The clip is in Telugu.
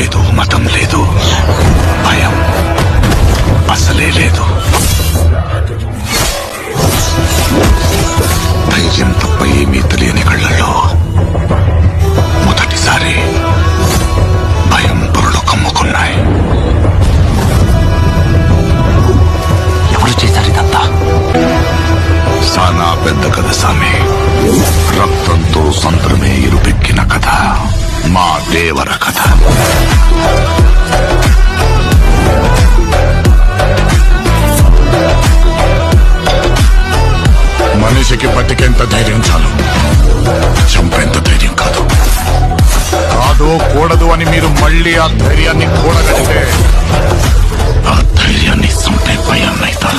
లేదు, మతం లేదు, భయం అసలే లేదు. ధైర్యం తప్ప ఏమీ తెలియని కళ్ళల్లో మొదటిసారి భయం పొరలు కమ్ముకున్నాయి. ఎవరు చేశారు ఇదంతా? సానా పెద్ద కథ సామి. రక్తంతో సంద్రమే ఇరుపెక్కిన కథ మా దేవర కథ. మనిషికి బతికేంత ధైర్యం చాలు, చంపేంత ధైర్యం కాదు. కాదు కూడదు అని మీరు మళ్ళీ ఆ ధైర్యాన్ని కూడగలిగితే ఆ ధైర్యాన్ని చంపే భయాన్నైతా.